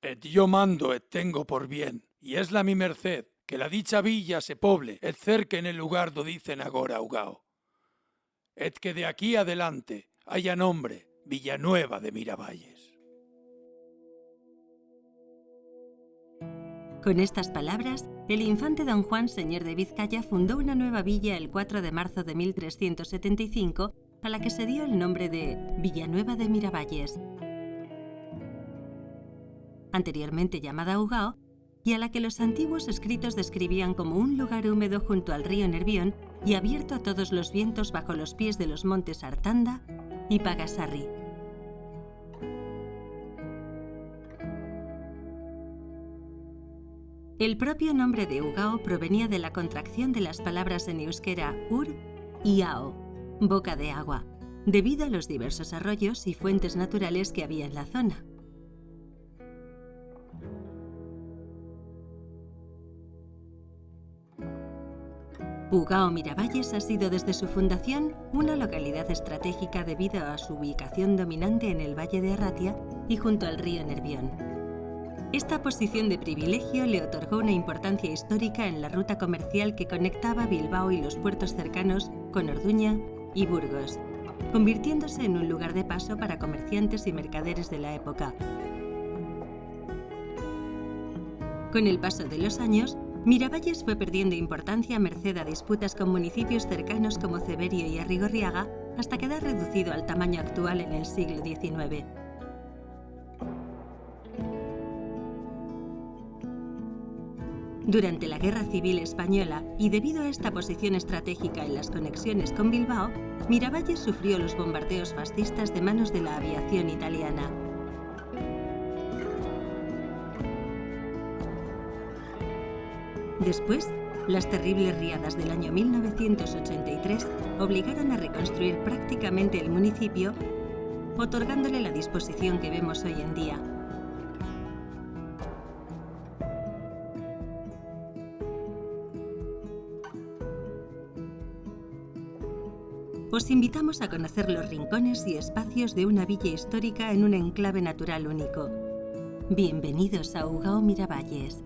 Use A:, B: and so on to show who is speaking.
A: Et yo mando et tengo por bien, y es la mi merced, que la dicha villa se poble, et cerque en el lugar do dicen agora Ugao. Et que de aquí adelante haya nombre Villanueva de Miravalles.
B: Con estas palabras, el infante don Juan, señor de Vizcaya, fundó una nueva villa el 4 de marzo de 1375, a la que se dio el nombre de Villanueva de Miravalles, anteriormente llamada Ugao, y a la que los antiguos escritos describían como un lugar húmedo junto al río Nervión y abierto a todos los vientos bajo los pies de los montes Artanda y Pagasarri. El propio nombre de Ugao provenía de la contracción de las palabras en euskera ur y ao, boca de agua, debido a los diversos arroyos y fuentes naturales que había en la zona. Ugao Miravalles ha sido desde su fundación una localidad estratégica debido a su ubicación dominante en el valle de Arratia y junto al río Nervión. Esta posición de privilegio le otorgó una importancia histórica en la ruta comercial que conectaba Bilbao y los puertos cercanos con Orduña y Burgos, convirtiéndose en un lugar de paso para comerciantes y mercaderes de la época. Con el paso de los años, Miravalles fue perdiendo importancia a merced a disputas con municipios cercanos como Ceberio y Arrigorriaga, hasta quedar reducido al tamaño actual en el siglo XIX. Durante la Guerra Civil Española, y debido a esta posición estratégica en las conexiones con Bilbao, Miravalles sufrió los bombardeos fascistas de manos de la aviación italiana. Después, las terribles riadas del año 1983 obligaron a reconstruir prácticamente el municipio, otorgándole la disposición que vemos hoy en día. Os invitamos a conocer los rincones y espacios de una villa histórica en un enclave natural único. Bienvenidos a Ugao Miravalles.